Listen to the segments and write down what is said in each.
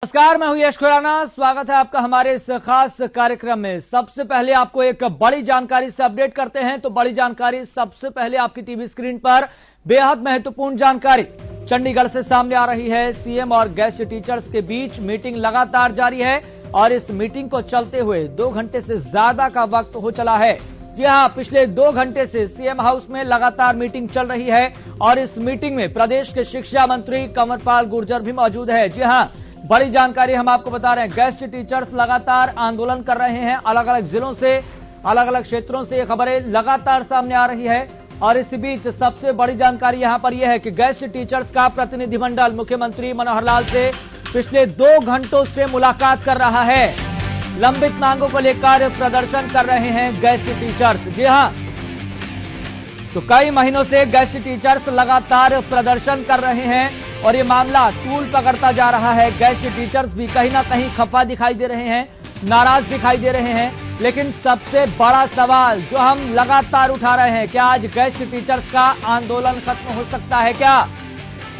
नमस्कार, मैं हूं यश खुराना। स्वागत है आपका हमारे इस खास कार्यक्रम में। सबसे पहले आपको एक बड़ी जानकारी से अपडेट करते हैं। तो बड़ी जानकारी सबसे पहले आपकी टीवी स्क्रीन पर बेहद महत्वपूर्ण जानकारी चंडीगढ़ से सामने आ रही है। सीएम और गेस्ट टीचर्स के बीच मीटिंग लगातार जारी है और इस मीटिंग को चलते हुए 2 घंटे से ज्यादा का वक्त हो चला है। जी हां, पिछले 2 घंटे से सीएम हाउस में लगातार मीटिंग चल रही है और इस मीटिंग में प्रदेश के शिक्षा मंत्री कंवरपाल गुर्जर भी मौजूद है। जी हां, बड़ी जानकारी हम आपको बता रहे हैं। गेस्ट टीचर्स लगातार आंदोलन कर रहे हैं। अलग अलग जिलों से, अलग अलग क्षेत्रों से ये खबरें लगातार सामने आ रही है और इस बीच सबसे बड़ी जानकारी यहां पर यह है कि गेस्ट टीचर्स का प्रतिनिधिमंडल मुख्यमंत्री मनोहर लाल से पिछले 2 घंटों से मुलाकात कर रहा है। लंबित मांगों को लेकर प्रदर्शन कर रहे हैं गेस्ट टीचर्स। जी हां, तो कई महीनों से गेस्ट टीचर्स लगातार प्रदर्शन कर रहे हैं और ये मामला तूल पकड़ता जा रहा है। गेस्ट टीचर्स भी कहीं ना कहीं खफा दिखाई दे रहे हैं, नाराज दिखाई दे रहे हैं। लेकिन सबसे बड़ा सवाल जो हम लगातार उठा रहे हैं, क्या आज गेस्ट टीचर्स का आंदोलन खत्म हो सकता है क्या?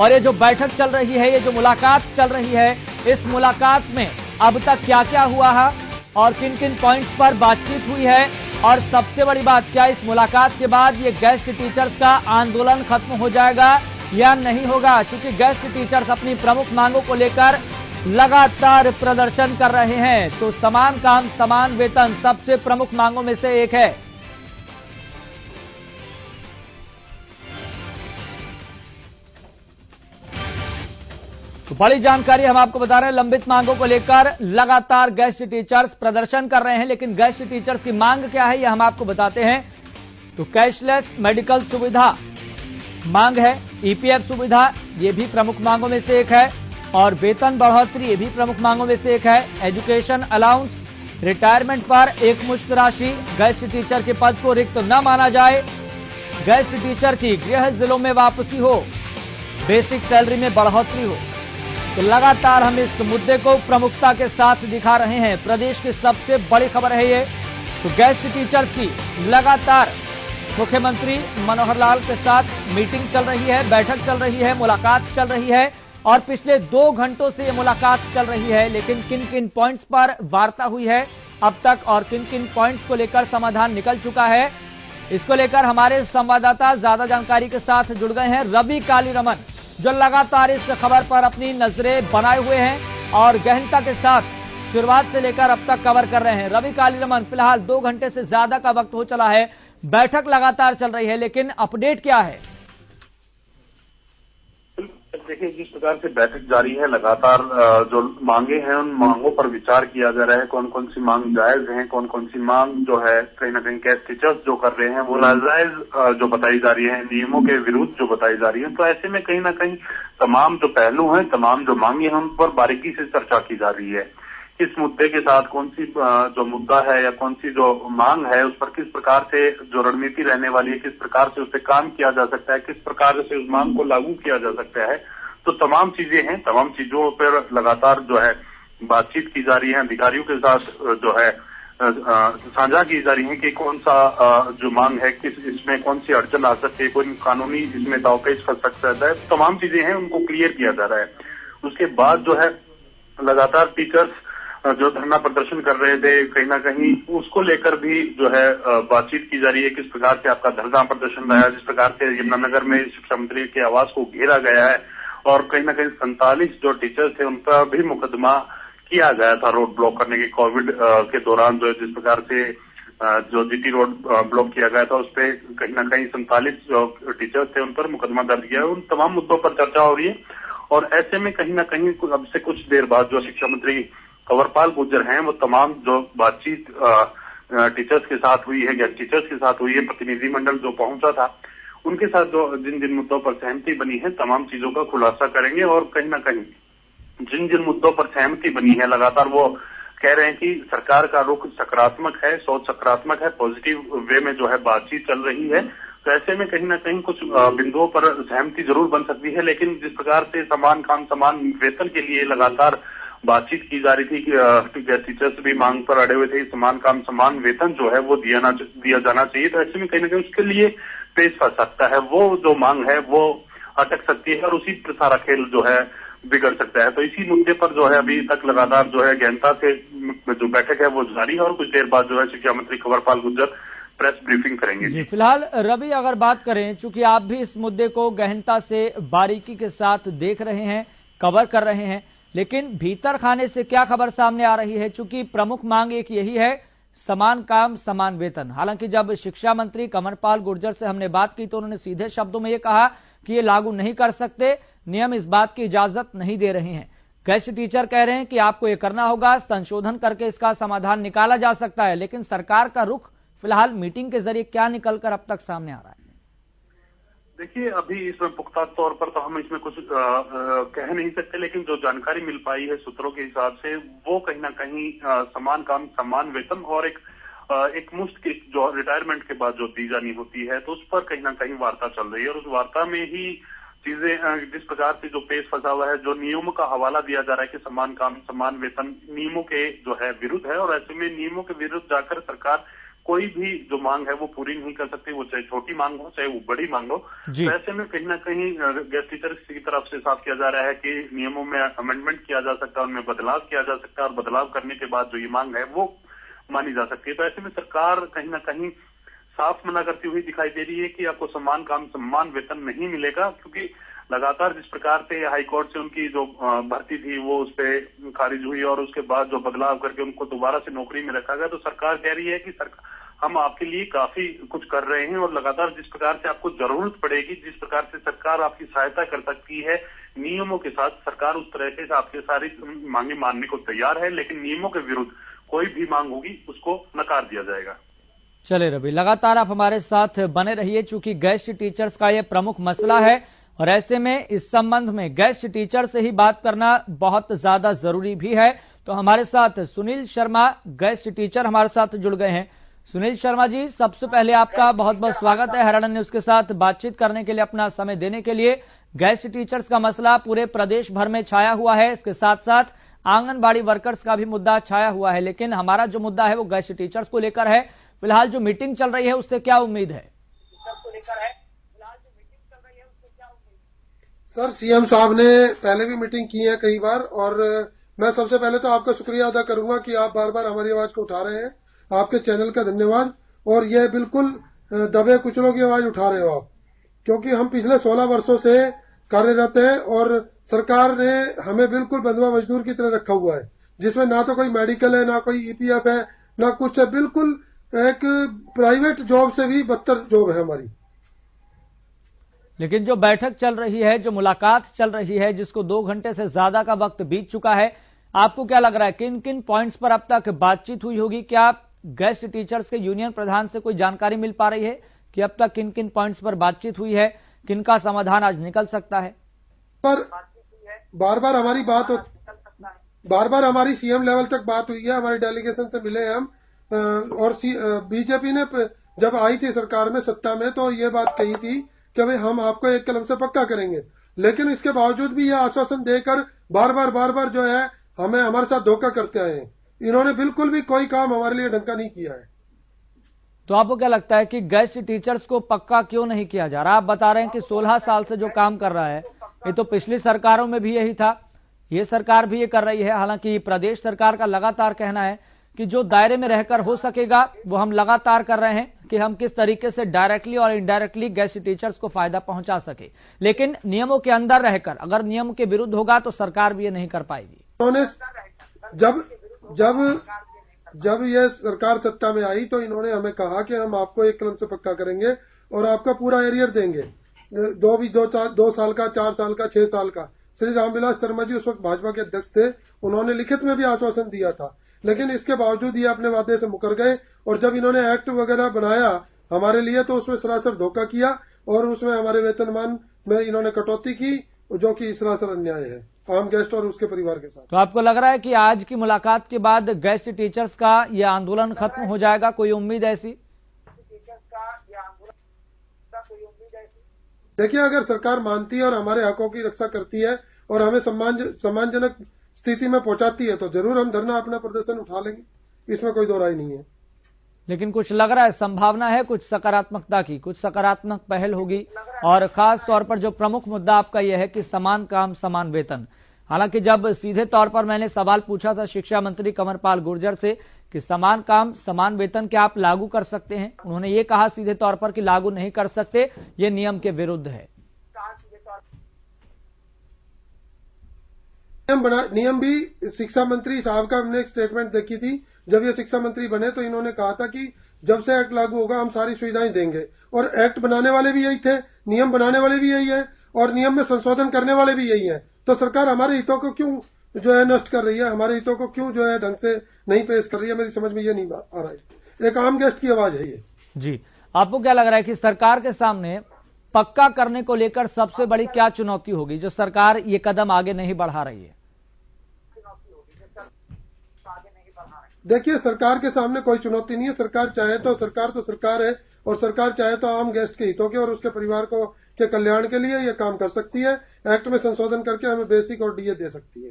और ये जो बैठक चल रही है, ये जो मुलाकात चल रही है, इस मुलाकात में अब तक क्या क्या हुआ है और किन किन पॉइंट्स पर बातचीत हुई है, और सबसे बड़ी बात, क्या इस मुलाकात के बाद ये गेस्ट टीचर्स का आंदोलन खत्म हो जाएगा या नहीं होगा? चूंकि गेस्ट टीचर्स अपनी प्रमुख मांगों को लेकर लगातार प्रदर्शन कर रहे हैं। तो समान काम समान वेतन सबसे प्रमुख मांगों में से एक है। तो बड़ी जानकारी हम आपको बता रहे हैं। लंबित मांगों को लेकर लगातार गेस्ट टीचर्स प्रदर्शन कर रहे हैं, लेकिन गेस्ट टीचर्स की मांग क्या है यह हम आपको बताते हैं। तो कैशलेस मेडिकल सुविधा मांग है, ईपीएफ सुविधा ये भी प्रमुख मांगों में से एक है, और वेतन बढ़ोतरी ये भी प्रमुख मांगों में से एक है। एजुकेशन अलाउंस, रिटायरमेंट पर एकमुश्त राशि, गेस्ट टीचर के पद को रिक्त न माना जाए, गेस्ट टीचर की गृह जिलों में वापसी हो, बेसिक सैलरी में बढ़ोतरी हो। तो लगातार हम इस मुद्दे को प्रमुखता के साथ दिखा रहे हैं। प्रदेश की सबसे बड़ी खबर है ये। तो गेस्ट टीचर्स की लगातार मुख्यमंत्री मनोहर लाल के साथ मीटिंग चल रही है, बैठक चल रही है, मुलाकात चल रही है और पिछले 2 घंटों से ये मुलाकात चल रही है। लेकिन किन किन पॉइंट्स पर वार्ता हुई है अब तक और किन किन पॉइंट्स को लेकर समाधान निकल चुका है, इसको लेकर हमारे संवाददाता ज्यादा जानकारी के साथ जुड़ गए हैं। रवि कालीरमन, जो लगातार इस खबर पर अपनी नजरें बनाए हुए हैं और गहनता के साथ शुरुआत से लेकर अब तक कवर कर रहे हैं। रवि कालीरमन, फिलहाल 2 घंटे से ज्यादा का वक्त हो चला है, बैठक लगातार चल रही है, लेकिन अपडेट क्या है? देखिए, जिस प्रकार से बैठक जारी है, लगातार जो मांगे हैं उन मांगों पर विचार किया जा रहा है। कौन कौन सी मांग जायज है, कौन कौन सी मांग जो है कहीं ना कहीं गेस्ट टीचर्स जो कर रहे हैं वो नाजायज जो बताई जा रही है, नियमों के विरुद्ध जो बताई जा रही है। तो ऐसे में कहीं ना कहीं तमाम जो पहलू हैं, तमाम जो मांगे हैं उन पर बारीकी से चर्चा की जा रही है। किस मुद्दे के साथ कौन सी जो मुद्दा है या कौन सी जो मांग है उस पर किस प्रकार से जो रणनीति रहने वाली है, किस प्रकार से उस पर काम किया जा सकता है, किस प्रकार से उस मांग को लागू किया जा सकता है। तो तमाम चीजें हैं, तमाम चीजों पर लगातार जो है बातचीत की जा रही है। अधिकारियों के साथ जो है साझा की जा रही है कि कौन सा जो मांग है, किस इसमें कौन सी अड़चन आ सकती है, कोई कानूनी इसमें दावपेच फंस सकता है। तमाम चीजें हैं, उनको क्लियर किया जा रहा है। उसके बाद जो है लगातार टीचर्स जो धरना प्रदर्शन कर रहे थे, कहीं ना कहीं उसको लेकर भी जो है बातचीत की जा रही है। किस प्रकार से आपका धरना प्रदर्शन रहा है, जिस प्रकार से यमुनानगर में शिक्षा मंत्री के आवास को घेरा गया है और कहीं ना कहीं 47 जो टीचर्स थे उन पर भी मुकदमा किया गया था रोड ब्लॉक करने के कोविड के दौरान। जो जिस प्रकार से जो जीटी रोड ब्लॉक किया गया था उस पर कहीं ना कहीं 47 जो टीचर्स थे उन पर मुकदमा दर्ज किया है। उन तमाम मुद्दों पर चर्चा हो रही है और ऐसे में कहीं ना कहीं अब से कुछ देर बाद जो शिक्षा मंत्री कंवरपाल गुर्जर हैं वो तमाम जो बातचीत टीचर्स के साथ हुई है, गेस्ट टीचर्स के साथ हुई है, प्रतिनिधिमंडल जो पहुंचा था उनके साथ जो जिन जिन मुद्दों पर सहमति बनी है तमाम चीजों का खुलासा करेंगे। और कहीं ना कहीं जिन जिन मुद्दों पर सहमति बनी है, लगातार वो कह रहे हैं कि सरकार का रुख सकारात्मक है, सोच सकारात्मक है, पॉजिटिव वे में जो है बातचीत चल रही है। तो ऐसे में कहीं ना कहीं कुछ बिंदुओं पर सहमति जरूर बन सकती है, लेकिन जिस प्रकार से समान काम समान वेतन के लिए लगातार बातचीत की जा रही थी कि टीचर्स भी मांग पर अड़े हुए थे, समान काम समान वेतन जो है वो दिया जाना चाहिए। तो ऐसे में कहीं ना कहीं उसके लिए पेश फंस सकता है, वो जो मांग है वो अटक सकती है और उसी पर सारा खेल जो है बिगड़ सकता है। तो इसी मुद्दे पर जो है अभी तक लगातार जो है गहनता से जो बैठक है वो जारी है और कुछ देर बाद जो है शिक्षा मंत्री कंवरपाल गुर्जर प्रेस ब्रीफिंग करेंगे। जी, फिलहाल रवि अगर बात करें, चूंकि आप भी इस मुद्दे को गहनता से बारीकी के साथ देख रहे हैं, कवर कर रहे हैं, लेकिन भीतर खाने से क्या खबर सामने आ रही है? चूंकि प्रमुख मांग एक यही है, समान काम समान वेतन। हालांकि जब शिक्षा मंत्री कंवरपाल गुर्जर से हमने बात की तो उन्होंने सीधे शब्दों में ये कहा कि ये लागू नहीं कर सकते, नियम इस बात की इजाजत नहीं दे रहे हैं। गेस्ट टीचर कह रहे हैं कि आपको ये करना होगा, संशोधन करके इसका समाधान निकाला जा सकता है। लेकिन सरकार का रुख फिलहाल मीटिंग के जरिए क्या निकलकर अब तक सामने आ रहा है? देखिए, अभी इसमें पुख्ता तौर पर तो हम इसमें कुछ कह नहीं सकते, लेकिन जो जानकारी मिल पाई है सूत्रों के हिसाब से वो कहीं ना कहीं समान काम समान वेतन और एक मुश्त की जो रिटायरमेंट के बाद जो दी जानी होती है तो उस पर कहीं ना कहीं वार्ता चल रही है। और उस वार्ता में ही चीजें जिस प्रकार से जो पेश फंसा हुआ है, जो नियमों का हवाला दिया जा रहा है कि समान काम समान वेतन नियमों के जो है विरुद्ध है और ऐसे में नियमों के विरुद्ध जाकर सरकार कोई भी जो मांग है वो पूरी नहीं कर सकती, वो चाहे छोटी मांग हो चाहे वो बड़ी मांग हो। तो ऐसे में कहीं ना कहीं गेस्ट टीचर की तरफ से साफ किया जा रहा है कि नियमों में अमेंडमेंट किया जा सकता है, उनमें बदलाव किया जा सकता है और बदलाव करने के बाद जो ये मांग है वो मानी जा सकती है। तो ऐसे में सरकार कहीं ना कहीं साफ मना करती हुई दिखाई दे रही है कि आपको समान काम समान वेतन नहीं मिलेगा, क्योंकि लगातार जिस प्रकार से हाईकोर्ट से उनकी जो भर्ती थी वो उस पर खारिज हुई और उसके बाद जो बदलाव करके उनको दोबारा से नौकरी में रखा गया, तो सरकार कह रही है कि हम आपके लिए काफी कुछ कर रहे हैं और लगातार जिस प्रकार से आपको जरूरत पड़ेगी, जिस प्रकार से सरकार आपकी सहायता कर सकती है नियमों के साथ, सरकार उस तरह से आपके सारी मांगे मानने को तैयार है, लेकिन नियमों के विरुद्ध कोई भी मांग होगी उसको नकार दिया जाएगा। चले रवि, लगातार आप हमारे साथ बने रहिए, चूंकि गेस्ट टीचर्स का यह प्रमुख मसला है और ऐसे में इस संबंध में गेस्ट टीचर से ही बात करना बहुत ज्यादा जरूरी भी है। तो हमारे साथ सुनील शर्मा गेस्ट टीचर हमारे साथ जुड़ गए हैं। सुनील शर्मा जी, सबसे पहले आपका बहुत बहुत स्वागत है हरियाणा न्यूज के साथ बातचीत करने के लिए, अपना समय देने के लिए। गेस्ट टीचर्स का मसला पूरे प्रदेश भर में छाया हुआ है, इसके साथ साथ आंगनबाड़ी वर्कर्स का भी मुद्दा छाया हुआ है, लेकिन हमारा जो मुद्दा है वो गेस्ट टीचर्स को लेकर है। फिलहाल जो मीटिंग चल रही है उससे क्या उम्मीद है? सर, सीएम साहब ने पहले भी मीटिंग की है कई बार और मैं सबसे पहले तो आपका शुक्रिया अदा करूंगा कि आप बार बार हमारी आवाज को उठा रहे हैं। आपके चैनल का धन्यवाद। और यह बिल्कुल दबे कुचलों की आवाज उठा रहे हो आप, क्योंकि हम पिछले 16 वर्षों से कार्यरत हैं और सरकार ने हमें बिल्कुल बंधुआ मजदूर की तरह रखा हुआ है, जिसमें ना तो कोई मेडिकल है, ना कोई ईपीएफ है, ना कुछ है। बिल्कुल एक प्राइवेट जॉब से भी बदतर जॉब है हमारी। लेकिन जो बैठक चल रही है, जो मुलाकात चल रही है, जिसको 2 घंटे से ज्यादा का वक्त बीत चुका है, आपको क्या लग रहा है किन किन पॉइंट्स पर अब तक बातचीत हुई होगी? क्या गेस्ट टीचर्स के यूनियन प्रधान से कोई जानकारी मिल पा रही है कि अब तक किन किन पॉइंट्स पर बातचीत हुई है, किनका समाधान आज निकल सकता है? पर बार बार हमारी सीएम लेवल तक बात हुई है, हमारे डेलीगेशन से मिले हैं हम। और बीजेपी ने जब आई थी सरकार में सत्ता में तो ये बात कही थी कि भाई हम आपको एक कलम से पक्का करेंगे, लेकिन इसके बावजूद भी ये आश्वासन देकर बार बार जो है हमें हमारे साथ धोखा करते आए हैं। इन्होंने बिल्कुल भी कोई काम हमारे लिए ढंग का नहीं किया है। तो आपको क्या लगता है कि गेस्ट टीचर्स को पक्का क्यों नहीं किया जा रहा? आप बता रहे हैं कि 16 साल से जो काम कर रहा है, ये तो पिछली सरकारों में भी यही था, ये सरकार भी ये कर रही है। हालांकि प्रदेश सरकार का लगातार कहना है कि जो दायरे में रहकर हो सकेगा वो हम लगातार कर रहे हैं कि हम किस तरीके से डायरेक्टली और इनडायरेक्टली गेस्ट टीचर्स को फायदा पहुंचा सके, लेकिन नियमों के अंदर रहकर अगर नियम के विरुद्ध होगा तो सरकार भी ये नहीं कर पाएगी। उन्होंने जब यह सरकार सत्ता में आई तो इन्होंने हमें कहा कि हम आपको एक कलम से पक्का करेंगे और आपका पूरा एरियर देंगे, 2 साल का, 4 साल का, 6 साल का। श्री रामविलास शर्मा जी उस वक्त भाजपा के अध्यक्ष थे, उन्होंने लिखित में भी आश्वासन दिया था, लेकिन इसके बावजूद ये अपने वादे से मुकर गए। और जब इन्होंने एक्ट वगैरह बनाया हमारे लिए तो उसमें सरासर धोखा किया और उसमें हमारे वेतनमान में इन्होंने कटौती की, जो कि सरासर अन्याय है आम गेस्ट और उसके परिवार के साथ। तो आपको लग रहा है कि आज की मुलाकात के बाद गेस्ट टीचर्स का यह आंदोलन खत्म हो जाएगा? कोई उम्मीद ऐसी? देखिए, अगर सरकार मानती है और हमारे हकों की रक्षा करती है और हमें सम्मानजनक स्थिति में पहुंचाती है तो जरूर हम धरना अपना प्रदर्शन उठा लेंगे, इसमें कोई दो राय नहीं है। लेकिन कुछ लग रहा है, संभावना है कुछ सकारात्मकता की, कुछ सकारात्मक पहल होगी और खास तौर पर जो प्रमुख मुद्दा आपका यह है कि समान काम समान वेतन, हालांकि जब सीधे तौर पर मैंने सवाल पूछा था शिक्षा मंत्री कंवरपाल गुर्जर से कि समान काम समान वेतन क्या आप लागू कर सकते हैं, उन्होंने ये कहा सीधे तौर पर कि लागू नहीं कर सकते, ये नियम के विरुद्ध है। नियम भी शिक्षा मंत्री साहब का हमने एक स्टेटमेंट देखी थी, जब ये शिक्षा मंत्री बने तो इन्होंने कहा था कि जब से एक्ट लागू होगा हम सारी सुविधाएं देंगे, और एक्ट बनाने वाले भी यही थे, नियम बनाने वाले भी यही है, और नियम में संशोधन करने वाले भी यही है। तो सरकार हमारे हितों को क्यों जो है नष्ट कर रही है, हमारे हितों को क्यों जो है ढंग से नहीं पेश कर रही है, मेरी समझ में ये नहीं आ रहा है। एक आम गेस्ट की आवाज है ये। जी, आपको क्या लग रहा है कि सरकार के सामने पक्का करने को लेकर सबसे बड़ी क्या चुनौती होगी जो सरकार ये कदम आगे नहीं बढ़ा रही है? देखिए, सरकार के सामने कोई चुनौती नहीं है। सरकार चाहे तो सरकार है, और सरकार चाहे तो आम गेस्ट के हितों के और उसके परिवार को के कल्याण के लिए ये काम कर सकती है। एक्ट में संशोधन करके हमें बेसिक और डीए दे सकती है।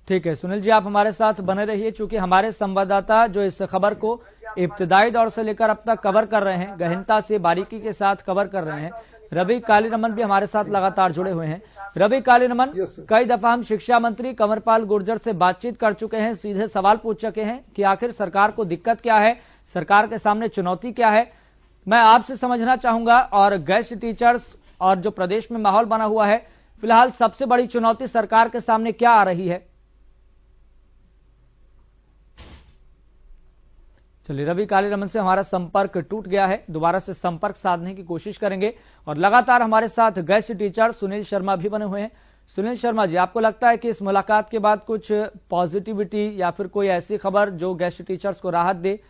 ठीक है सुनील जी, आप हमारे साथ बने रहिए, चूंकि हमारे संवाददाता जो इस खबर को इब्तिदाई दौर से लेकर अब तक कवर कर रहे हैं, गहनता से बारीकी के साथ कवर कर रहे हैं, रवि कालीरमन भी हमारे साथ लगातार जुड़े हुए हैं। रवि कालीरमन, कई दफा हम शिक्षा मंत्री कंवरपाल गुर्जर से बातचीत कर चुके हैं, सीधे सवाल पूछ चुके हैं कि आखिर सरकार को दिक्कत क्या है, सरकार के सामने चुनौती क्या है। मैं आपसे समझना चाहूंगा, और गेस्ट टीचर्स और जो प्रदेश में माहौल बना हुआ है, फिलहाल सबसे बड़ी चुनौती सरकार के सामने क्या आ रही है? चलिए, रवि कालीरमन से हमारा संपर्क टूट गया है, दोबारा से संपर्क साधने की कोशिश करेंगे। और लगातार हमारे साथ गेस्ट टीचर सुनील शर्मा भी बने हुए हैं। सुनील शर्मा जी, आपको लगता है कि इस मुलाकात के बाद कुछ पॉजिटिविटी या फिर कोई ऐसी खबर जो गेस्ट टीचर्स को राहत दे?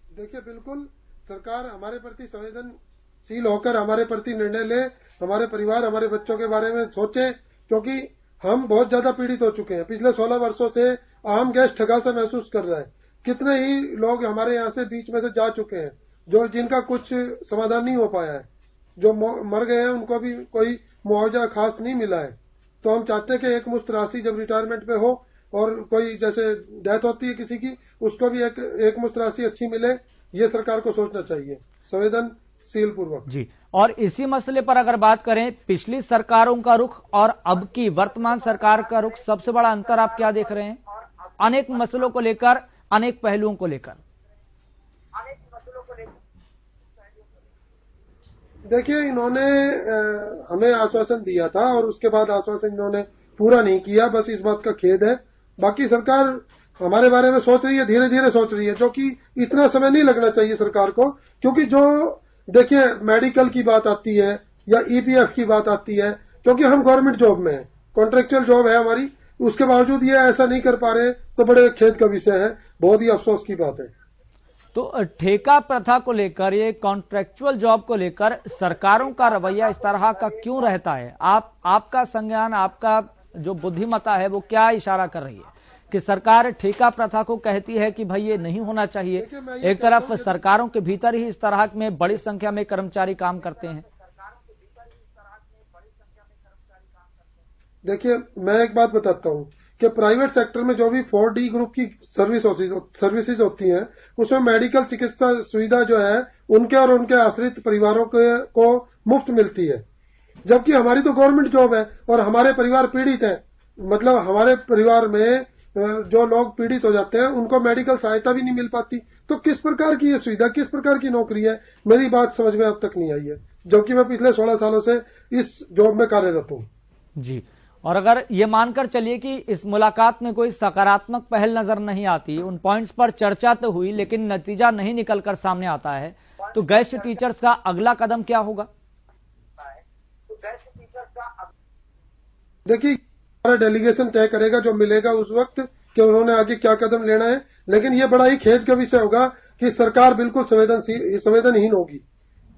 देखिए, बिल्कुल सरकार हमारे प्रति संवेदनशील होकर हमारे प्रति निर्णय ले, हमारे परिवार हमारे बच्चों के बारे में सोचे, क्योंकि हम बहुत ज्यादा पीड़ित हो चुके हैं। पिछले 16 वर्षों से आम गेस्ट ठगा सा महसूस कर रहा है। कितने ही लोग हमारे यहाँ से बीच में से जा चुके हैं जो जिनका कुछ समाधान नहीं हो पाया है, जो मर गए हैं उनको भी कोई मुआवजा खास नहीं मिला है। तो हम चाहते हैं कि एक मुश्त राशि जब रिटायरमेंट पे हो और कोई जैसे डेथ होती है किसी की, उसको भी एक मुश्त राशि अच्छी मिले, ये सरकार को सोचना चाहिए संवेदनशील पूर्वक। जी, और इसी मसले पर अगर बात करें, पिछली सरकारों का रुख और अब की वर्तमान सरकार का रुख, सबसे बड़ा अंतर आप क्या देख रहे हैं अनेक मसलों को लेकर, अनेक पहलुओं को लेकर? देखिए, इन्होंने हमें आश्वासन दिया था और उसके बाद आश्वासन इन्होंने पूरा नहीं किया, बस इस बात का खेद है। बाकी सरकार हमारे बारे में सोच रही है, धीरे धीरे सोच रही है, जो कि इतना समय नहीं लगना चाहिए सरकार को, क्योंकि जो देखिए मेडिकल की बात आती है या ईपीएफ की बात आती है, क्योंकि हम गवर्नमेंट जॉब में है, कॉन्ट्रेक्चुअल जॉब है हमारी, उसके बावजूद ये ऐसा नहीं कर पा रहे, तो बड़े खेद का विषय है, बहुत ही अफसोस की बात है। तो ठेका प्रथा को लेकर, ये कॉन्ट्रेक्चुअल जॉब को लेकर सरकारों का रवैया इस तरह का क्यों रहता है? आपका संज्ञान, आपका जो बुद्धिमत्ता है वो क्या इशारा कर रही है कि सरकार ठेका प्रथा को कहती है कि भाई ये नहीं होना चाहिए? एक तरफ सरकारों के भीतर ही इस तरह में बड़ी संख्या में कर्मचारी काम करते हैं। देखिए, मैं एक बात बताता हूं कि प्राइवेट सेक्टर में जो भी 4D ग्रुप की सर्विसेज होती हैं, उसमें मेडिकल चिकित्सा सुविधा जो है उनके और उनके आश्रित परिवारों को मुफ्त मिलती है, जबकि हमारी तो गवर्नमेंट जॉब है और हमारे परिवार पीड़ित हैं। मतलब हमारे परिवार में जो लोग पीड़ित हो जाते हैं उनको मेडिकल सहायता भी नहीं मिल पाती। तो किस प्रकार की ये सुविधा, किस प्रकार की नौकरी है, मेरी बात समझ में अब तक नहीं आई है, जबकि मैं पिछले 16 सालों से इस जॉब में कार्यरत हूं। जी, और अगर ये मानकर चलिए कि इस मुलाकात में कोई सकारात्मक पहल नजर नहीं आती, उन पॉइंट्स पर चर्चा तो हुई लेकिन नतीजा नहीं निकलकर सामने आता है, तो गेस्ट टीचर्स का अगला कदम क्या होगा? देखिए, हमारा डेलीगेशन तय करेगा जो मिलेगा उस वक्त कि उन्होंने आगे क्या कदम लेना है, लेकिन ये बड़ा ही खेद का विषय होगा कि सरकार बिल्कुल संवेदनहीन होगी।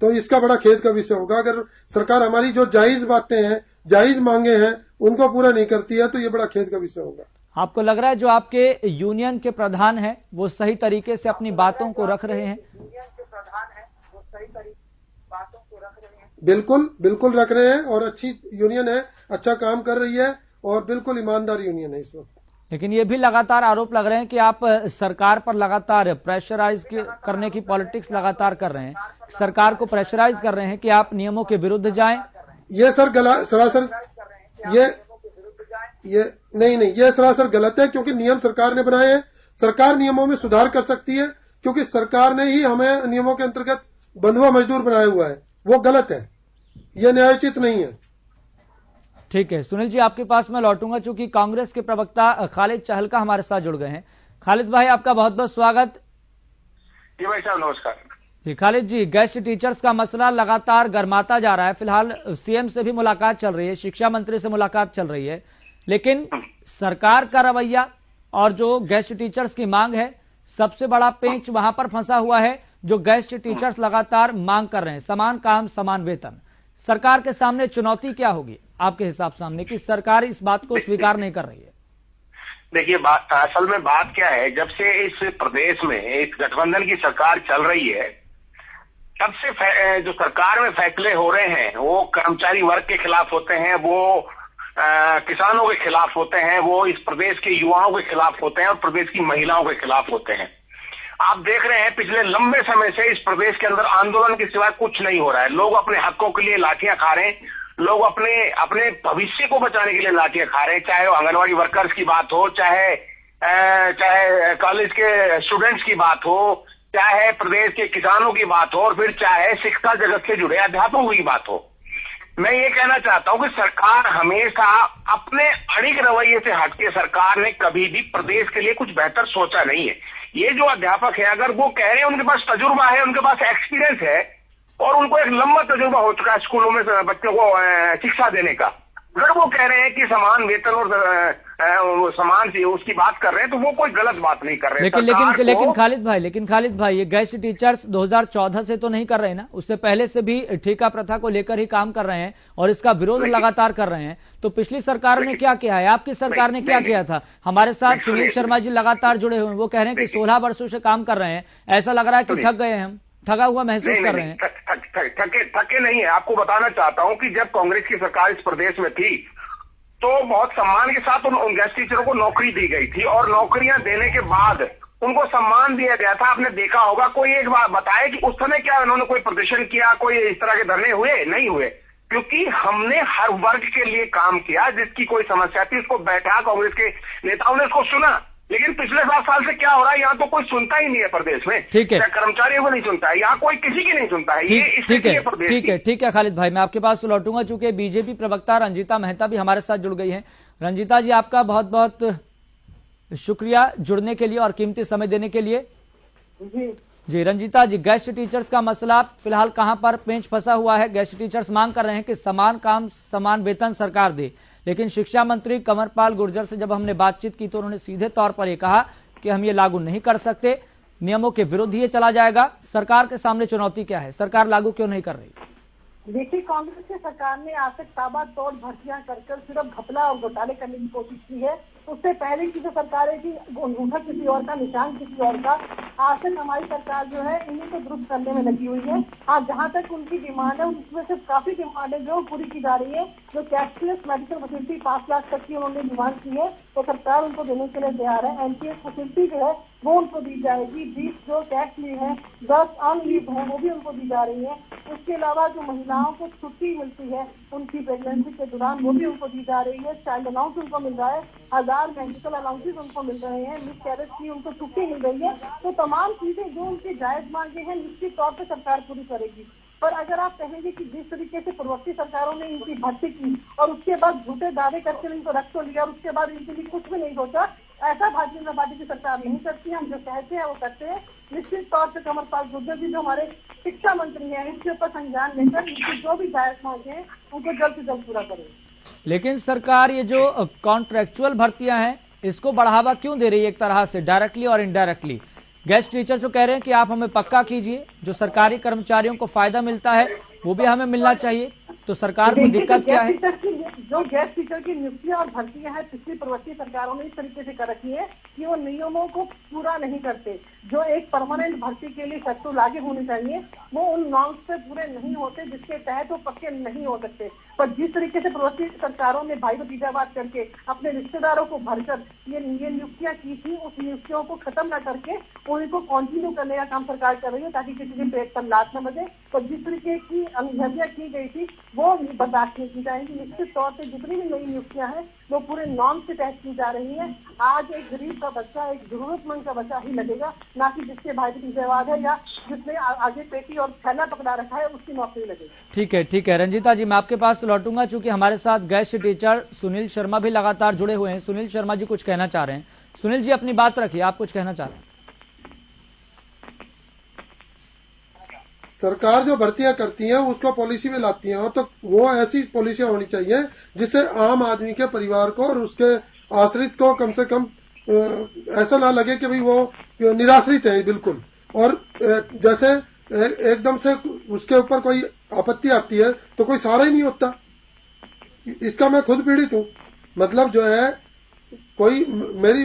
तो इसका बड़ा खेद का विषय होगा अगर सरकार हमारी जो जायज बातें हैं, जायज मांगे हैं, उनको पूरा नहीं करती है, तो ये बड़ा खेद का विषय होगा। आपको लग रहा है जो आपके यूनियन के प्रधान हैं वो सही तरीके से अपनी बातों को रख रहे हैं? बिल्कुल रख रहे हैं, और अच्छी यूनियन है, अच्छा काम कर रही है और बिल्कुल ईमानदार यूनियन है इस वक्त। लेकिन ये भी लगातार आरोप लग रहे हैं कि आप सरकार पर लगातार प्रेशराइज करने की पॉलिटिक्स लगातार कर रहे हैं, सरकार को प्रेशराइज कर रहे हैं कि आप नियमों के विरुद्ध जाएं, ये सर सरासर ये नहीं, ये सरासर गलत है, क्योंकि नियम सरकार ने बनाए हैं। सरकार नियमों में सुधार कर सकती है, क्योंकि सरकार ने ही हमें नियमों के अंतर्गत बंधुआ मजदूर बनाया हुआ है। वो गलत है, ये न्यायोचित नहीं है। ठीक है सुनील जी, आपके पास मैं लौटूंगा, चूंकि कांग्रेस के प्रवक्ता खालिद चहलका हमारे साथ जुड़ गए हैं। खालिद भाई, आपका बहुत बहुत स्वागत। जी भाई साहब, नमस्कार। जी खालिद जी, गेस्ट टीचर्स का मसला लगातार गर्माता जा रहा है। फिलहाल सीएम से भी मुलाकात चल रही है, शिक्षा मंत्री से मुलाकात चल रही है, लेकिन सरकार का रवैया और जो गेस्ट टीचर्स की मांग है, सबसे बड़ा पेंच वहां पर फंसा हुआ है। जो गेस्ट टीचर्स लगातार मांग कर रहे हैं, समान काम समान वेतन, सरकार के सामने चुनौती क्या होगी आपके हिसाब सामने कि सरकार इस बात को स्वीकार नहीं कर रही है? देखिए, असल में बात क्या है, जब से इस प्रदेश में एक गठबंधन की सरकार चल रही है, तब से जो सरकार में फैसले हो रहे हैं वो कर्मचारी वर्ग के खिलाफ होते हैं, वो किसानों के खिलाफ होते हैं, वो इस प्रदेश के युवाओं के खिलाफ होते हैं और प्रदेश की महिलाओं के खिलाफ होते हैं। आप देख रहे हैं पिछले लंबे समय से इस प्रदेश के अंदर आंदोलन के सिवाय कुछ नहीं हो रहा है। लोग अपने हकों के लिए लाठियां खा रहे हैं, लोग अपने भविष्य को बचाने के लिए लाठियां खा रहे हैं, चाहे वो आंगनबाड़ी वर्कर्स की बात हो, चाहे कॉलेज के स्टूडेंट्स की बात हो, चाहे प्रदेश के किसानों की बात हो, और फिर चाहे शिक्षा जगत से जुड़े अध्यापकों की बात हो। मैं ये कहना चाहता हूं कि सरकार हमेशा अपने अड़िग रवैये से हटके सरकार ने कभी भी प्रदेश के लिए कुछ बेहतर सोचा नहीं है। ये जो अध्यापक है, अगर वो कह रहे हैं उनके पास तजुर्बा है, उनके पास एक्सपीरियंस है और उनको एक लंबा तजुर्बा हो चुका है स्कूलों में बच्चों को शिक्षा देने का, अगर वो कह रहे हैं कि समान वेतन और समान से उसकी बात कर रहे हैं, तो वो कोई गलत बात नहीं कर रहे हैं। लेकिन खालिद भाई ये गेस्ट टीचर्स 2014 से तो नहीं कर रहे हैं ना, उससे पहले से भी ठेका प्रथा को लेकर ही काम कर रहे हैं और इसका विरोध लगातार कर रहे हैं। तो पिछली सरकार ने क्या किया है, आपकी सरकार ने क्या किया था? हमारे साथ सुनील शर्मा जी लगातार जुड़े हुए हैं, वो कह रहे हैं कि 16 वर्षों से काम कर रहे हैं, ऐसा लग रहा है कि ठग गए हैं, हम ठगा हुआ महसूस कर रहे हैं। थके नहीं है। आपको बताना चाहता हूं कि जब कांग्रेस की सरकार इस प्रदेश में थी तो बहुत सम्मान के साथ उन गेस्ट टीचरों को नौकरी दी गई थी और नौकरियां देने के बाद उनको सम्मान दिया गया था। आपने देखा होगा, कोई एक बात बताए कि उस समय क्या उन्होंने कोई प्रदर्शन किया, कोई इस तरह के धरने हुए? नहीं हुए, क्योंकि हमने हर वर्ग के लिए काम किया। जिसकी कोई समस्या थी उसको बैठा, कांग्रेस के नेताओं ने उसको सुना। लेकिन पिछले 7 साल से क्या हो रहा है, यहाँ तो कोई सुनता ही नहीं है प्रदेश में। ठीक है, कर्मचारियों को नहीं सुनता है, यहाँ कोई किसी की नहीं सुनता है। ये ठीक है खालिद भाई, मैं आपके पास तो लौटूंगा, चूंकि बीजेपी प्रवक्ता रंजीता मेहता भी हमारे साथ जुड़ गई हैं। रंजीता जी, आपका बहुत बहुत शुक्रिया जुड़ने के लिए और कीमती समय देने के लिए। जी रंजीता जी, गेस्ट टीचर्स का मसला फिलहाल कहां पर पेंच फंसा हुआ है? गेस्ट टीचर्स मांग कर रहे हैं कि समान काम समान वेतन सरकार दे, लेकिन शिक्षा मंत्री कंवरपाल गुर्जर से जब हमने बातचीत की तो उन्होंने सीधे तौर पर यह कहा कि हम ये लागू नहीं कर सकते, नियमों के विरुद्ध ये चला जाएगा। सरकार के सामने चुनौती क्या है, सरकार लागू क्यों नहीं कर रही? देखिए, कांग्रेस की सरकार ने आज तक ताबड़तोड़ भर्तियां कर सिर्फ घपला और घोटाले करने की कोशिश की है। उससे पहले की जो सरकारें थी, अंगूठा किसी और का, निशान किसी और का। आज तक हमारी सरकार जो है इन्हीं को दुरुस्त करने में लगी हुई है। आज जहां तक उनकी डिमांड है, उसमें से काफी डिमांडें जो पूरी की जा रही है। जो कैशलेस मेडिकल फैसिलिटी 5 लाख तक की उन्होंने डिमांड की है, तो सरकार उनको देने के लिए तैयार है। एनपीएस फैसिलिटी जो है वो उनको दी जाएगी। 20 जो टैक्स लीव है, 10 ऑन लीव है, वो भी उनको दी जा रही है। उसके अलावा जो महिलाओं को छुट्टी मिलती है उनकी प्रेगनेंसी के दौरान, वो भी उनको दी जा रही है। चाइल्ड अलाउंस उनको मिल रहा है, 1000 मेडिकल अलाउंसेज उनको मिल रहे हैं, मिस कैरेज की उनको छुट्टी मिल रही है। तो तमाम चीजें जो उनकी जायज मांगे हैं निश्चित तौर पर सरकार पूरी करेगी। पर अगर आप कहेंगे कि जिस तरीके से पूर्ववर्ती सरकारों ने इनकी भर्ती की और उसके बाद झूठे दावे करके इनको रख तो लिया और उसके बाद इनके लिए कुछ भी नहीं सोचा, ऐसा भारतीय जनता पार्टी की सरकार नहीं करती है। हम जो कहते हैं वो करते हैं। निश्चित तौर पर कंवरपाल गुर्जर जी जो हमारे शिक्षा मंत्री हैं, इसके ऊपर संज्ञान लेकर इनकी जो भी जायज मांगे हैं उनको जल्द से जल्द पूरा करें। लेकिन सरकार ये जो कॉन्ट्रेक्चुअल भर्तियां हैं इसको बढ़ावा क्यों दे रही है? एक तरह से डायरेक्टली और इनडायरेक्टली गेस्ट टीचर जो कह रहे हैं कि आप हमें पक्का कीजिए, जो सरकारी कर्मचारियों को फायदा मिलता है वो भी हमें मिलना चाहिए, तो सरकार को दिक्कत क्या है? जो गेस्ट टीचर की नियुक्तियां और भर्तियां हैं पिछली पूर्ववर्ती सरकारों ने इस तरीके से कर रखी है कि वो नियमों को पूरा नहीं करते। जो एक परमानेंट भर्ती के लिए शर्त लागू होनी चाहिए वो उन नॉर्म्स पे पूरे नहीं होते, जिसके तहत वो पक्के नहीं हो सकते। पर जिस तरीके से पूर्ववर्ती सरकारों ने भाई भतीजावाद करके अपने रिश्तेदारों को भरकर ये नियुक्तियां की थी, उस नियुक्तियों को खत्म न करके उनको कंटिन्यू करने का काम सरकार कर रही है ताकि किसी के पेट पर लात न बजे। तो जिस तरीके की अनहरिया की गई थी वो बर्दाश्त नहीं की जाएगी। निश्चित तौर से जितनी भी नई नियुक्तियां हैं वो पूरे नॉर्म के तहत की जा रही है। आज एक गरीब का बच्चा, एक जरूरतमंद का बच्चा ही लगेगा, ना कि जिसके भाई भतीजावाद है या जिसने आगे पेटी और थैला पकड़ा रखा है उसकी नौकरी लगेगी। ठीक है रंजीता जी, मैं आपके पास लौटूंगा। चूंकि हमारे साथ गेस्ट टीचर सुनील शर्मा भी लगातार जुड़े हुए हैं। सुनील शर्मा जी कुछ कहना चाह रहे हैं। सुनील जी अपनी बात रखिए, आप कुछ कहना चाह रहे हैं। सरकार जो भर्तियां करती है उसको पॉलिसी में लाती है, तो वो ऐसी पॉलिसियां होनी चाहिए जिससे आम आदमी के परिवार को और उसके आश्रित को कम से कम ऐसा ना लगे कि भाई वो निराश्रित है बिल्कुल। और जैसे एकदम से उसके ऊपर कोई आपत्ति आती है तो कोई सहारा ही नहीं होता। इसका मैं खुद पीड़ित हूं। मतलब जो है कोई मेरी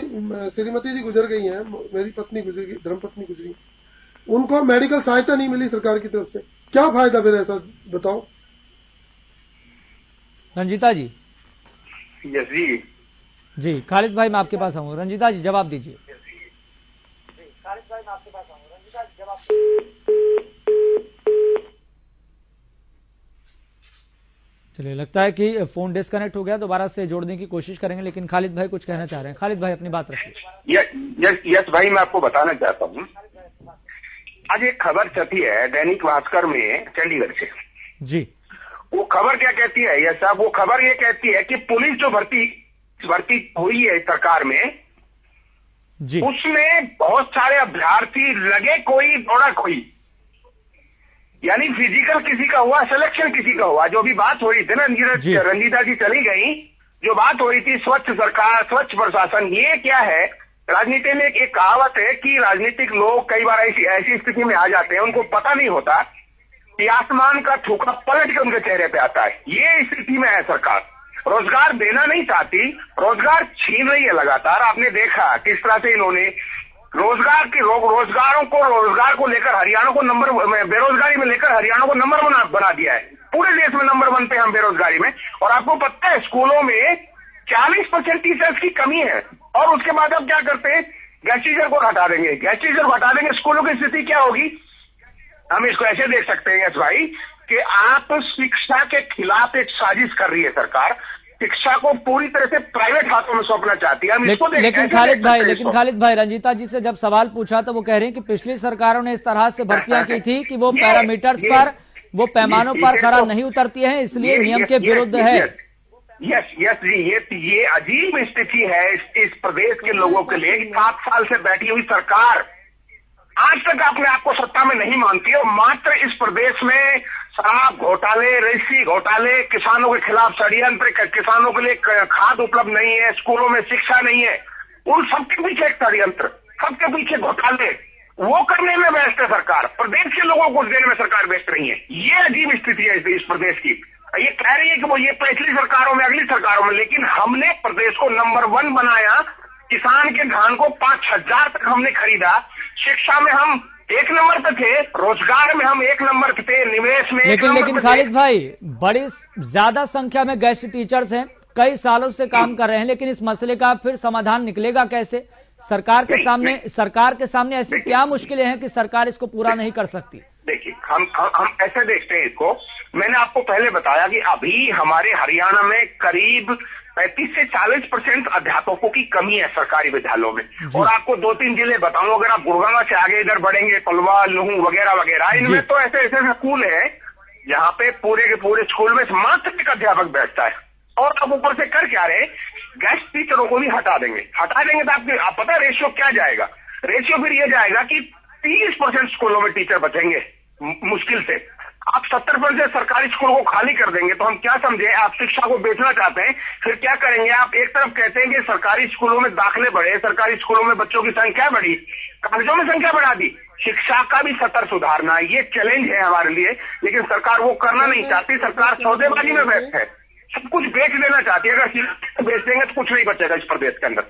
श्रीमती जी गुजर गई हैं, मेरी पत्नी गुजर गई, धर्मपत्नी गुजरी, उनको मेडिकल सहायता नहीं मिली सरकार की तरफ से। क्या फायदा फिर, ऐसा बताओ। रंजीता जी। यस जी खालिद भाई मैं आपके पास आऊंगा। रंजीता जी जवाब दीजिए। चलिए लगता है कि फोन डिस्कनेक्ट हो गया, दोबारा से जोड़ने की कोशिश करेंगे, लेकिन खालिद भाई कुछ कहना चाह रहे हैं। खालिद भाई अपनी बात रखिए। यस भाई, मैं आपको बताना चाहता हूँ, आज एक खबर छपी है दैनिक भास्कर में चंडीगढ़ से जी। वो खबर क्या कहती है यस साहब, वो खबर ये कहती है कि पुलिस जो भर्ती हुई है सरकार में जी, उसमें बहुत सारे अभ्यर्थी लगे, कोई दौड़ा कोई, यानी फिजिकल किसी का हुआ, सिलेक्शन किसी का हुआ। जो भी बात हो रही थी ना, रंजीता जी चली गई, जो बात हो रही थी स्वच्छ सरकार, स्वच्छ प्रशासन, ये क्या है, राजनीति में एक कहावत है कि राजनीतिक लोग कई बार ऐसी स्थिति में आ जाते हैं, उनको पता नहीं होता कि आसमान का थूका पलट के उनके चेहरे पे आता है। ये स्थिति में है सरकार। रोजगार देना नहीं चाहती, रोजगार छीन रही है लगातार। आपने देखा किस तरह से इन्होंने रोजगार को लेकर हरियाणा को नंबर, बेरोजगारी में लेकर हरियाणा को नंबर बना दिया है। पूरे देश में नंबर 1 पे हम बेरोजगारी में। और आपको पता है स्कूलों में 40% टीचर्स की कमी है। और उसके बाद अब क्या करते हैं, गेस्ट टीचर को हटा देंगे, गेस्ट टीचर को हटा देंगे, स्कूलों की स्थिति क्या होगी। हम इसको ऐसे देख सकते हैं यस भाई कि आप शिक्षा के खिलाफ एक साजिश कर रही है सरकार, शिक्षा को पूरी तरह से प्राइवेट हाथों में सौंपना चाहती है। लेकिन खालिद भाई रंजीता जी से जब सवाल पूछा तो वो कह रहे हैं कि पिछली सरकारों ने इस तरह से भर्तियां की थी कि वो पैरामीटर्स पर, वो पैमानों पर खरा नहीं उतरती है, इसलिए नियम के विरुद्ध है। यस ये अजीब स्थिति है इस प्रदेश के लोगों के लिए। 7 साल से बैठी हुई सरकार आज तक अपने आप को सत्ता में नहीं मानती है। मात्र इस प्रदेश में शराब घोटाले, रजिस्ट्री घोटाले, किसानों के खिलाफ षड्यंत्र, किसानों के लिए खाद उपलब्ध नहीं है, स्कूलों में शिक्षा नहीं है, उन सबके पीछे एक षड्यंत्र, सबके पीछे घोटाले, वो करने में व्यस्त है सरकार। प्रदेश के लोगों को देने में सरकार व्यस्त नहीं है। ये अजीब स्थिति है इस प्रदेश की। ये कह रही है कि वो ये पिछली सरकारों में, अगली सरकारों में, लेकिन हमने प्रदेश को नंबर 1 बनाया। किसान के धान को 5,000 तक हमने खरीदा, शिक्षा में हम 1 नंबर पे थे, रोजगार में हम 1 नंबर पे थे, निवेश में लेकिन खालिद भाई बड़ी ज्यादा संख्या में गेस्ट टीचर्स हैं, कई सालों से काम कर रहे हैं, लेकिन इस मसले का फिर समाधान निकलेगा कैसे? सरकार के सामने ऐसी क्या मुश्किलें हैं कि सरकार इसको पूरा नहीं कर सकती? देखिए हम ऐसे देखते हैं इसको। मैंने आपको पहले बताया कि अभी हमारे हरियाणा में करीब 35 से 40% अध्यापकों की कमी है सरकारी विद्यालयों में। और आपको 2-3 जिले बताऊं, अगर आप गुड़गांव से आगे इधर बढ़ेंगे, पलवल, लूहू वगैरह वगैरह, इनमें तो ऐसे स्कूल है जहाँ पे पूरे के पूरे स्कूल में मात्र एक अध्यापक बैठता है। और अब ऊपर से कर क्या रहे, गेस्ट टीचरों को भी हटा देंगे तो आप पता रेशियो क्या जाएगा? रेशियो फिर ये जाएगा कि 30% स्कूलों में टीचर बचेंगे मुश्किल से। आप 70% सरकारी स्कूलों को खाली कर देंगे तो हम क्या समझे, आप शिक्षा को बेचना चाहते हैं। फिर क्या करेंगे आप? एक तरफ कहते हैं कि सरकारी स्कूलों में दाखिले बढ़े, सरकारी स्कूलों में बच्चों की संख्या बढ़ी, कागजों में संख्या बढ़ा दी। शिक्षा का भी स्तर सुधारना, ये चैलेंज है हमारे लिए, लेकिन सरकार वो करना नहीं चाहती। सरकार सौदेबाजी में व्यस्त है, सब कुछ बेच देना चाहती है। अगर बेच देंगे तो कुछ नहीं बचेगा इस प्रदेश के अंदर।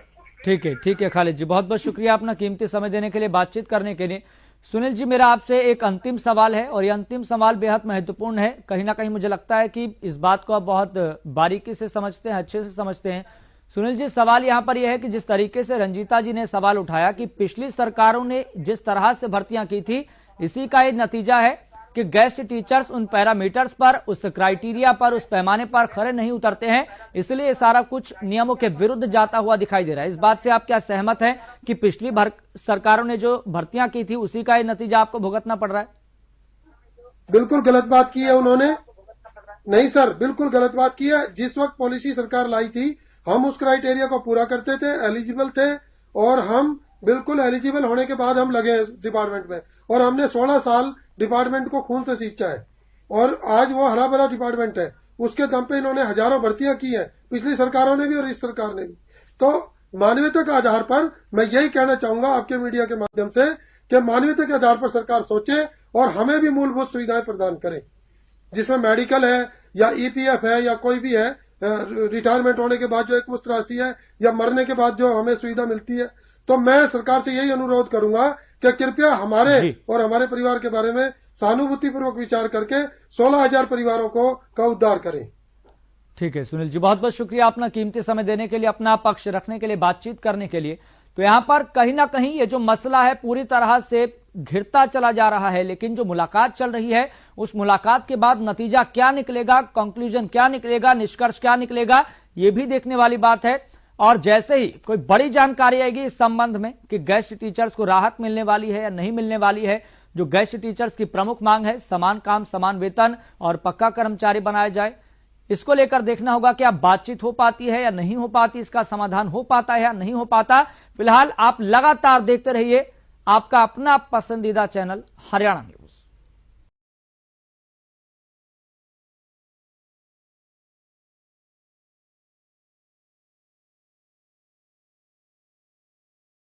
ठीक है खालिद जी, बहुत बहुत शुक्रिया अपना कीमती समय देने के लिए, बातचीत करने के लिए। सुनील जी, मेरा आपसे एक अंतिम सवाल है और यह अंतिम सवाल बेहद महत्वपूर्ण है। कहीं ना कहीं मुझे लगता है कि इस बात को आप बहुत बारीकी से समझते हैं, अच्छे से समझते हैं। सुनील जी, सवाल यहां पर यह है कि जिस तरीके से रंजीता जी ने सवाल उठाया कि पिछली सरकारों ने जिस तरह से भर्तियां की थी, इसी का एक नतीजा है कि गेस्ट टीचर्स उन पैरामीटर्स पर, उस क्राइटेरिया पर, उस पैमाने पर खरे नहीं उतरते हैं, इसलिए सारा कुछ नियमों के विरुद्ध जाता हुआ दिखाई दे रहा है। इस बात से आप क्या सहमत हैं कि पिछली सरकारों ने जो भर्तियां की थी उसी का ये नतीजा आपको भुगतना पड़ रहा है? बिल्कुल गलत बात की है उन्होंने। नहीं सर, बिल्कुल गलत बात की है। जिस वक्त पॉलिसी सरकार लाई थी, हम उस क्राइटेरिया को पूरा करते थे, एलिजिबल थे, और हम बिल्कुल एलिजिबल होने के बाद हम लगे डिपार्टमेंट में, और हमने 16 साल डिपार्टमेंट को खून से सींचा है, और आज वो हरा भरा डिपार्टमेंट है। उसके दम पे इन्होंने हजारों भर्तियां की हैं, पिछली सरकारों ने भी और इस सरकार ने भी। तो मानवीयता के आधार पर मैं यही कहना चाहूंगा आपके मीडिया के माध्यम से कि मानवीयता के आधार पर सरकार सोचे और हमें भी मूलभूत सुविधाएं प्रदान करे, जिसमें मेडिकल है या ईपीएफ है या कोई भी है, रिटायरमेंट होने के बाद जो एकमुश्त राशि है या मरने के बाद जो हमें सुविधा मिलती है। तो मैं सरकार से यही अनुरोध करूंगा कि कृपया हमारे और हमारे परिवार के बारे में सहानुभूतिपूर्वक विचार करके 16,000 परिवारों का उद्धार करें। ठीक है सुनील जी, बहुत बहुत शुक्रिया अपना कीमती समय देने के लिए, अपना पक्ष रखने के लिए, बातचीत करने के लिए। तो यहां पर कहीं ना कहीं ये जो मसला है पूरी तरह से घिरता चला जा रहा है, लेकिन जो मुलाकात चल रही है उस मुलाकात के बाद नतीजा क्या निकलेगा, कंक्लूजन क्या निकलेगा, निष्कर्ष क्या निकलेगा, ये भी देखने वाली बात है। और जैसे ही कोई बड़ी जानकारी आएगी इस संबंध में कि गेस्ट टीचर्स को राहत मिलने वाली है या नहीं मिलने वाली है, जो गेस्ट टीचर्स की प्रमुख मांग है समान काम समान वेतन और पक्का कर्मचारी बनाया जाए, इसको लेकर देखना होगा कि अब बातचीत हो पाती है या नहीं हो पाती, इसका समाधान हो पाता है या नहीं हो पाता। फिलहाल आप लगातार देखते रहिए आपका अपना पसंदीदा चैनल हरियाणा न्यूज।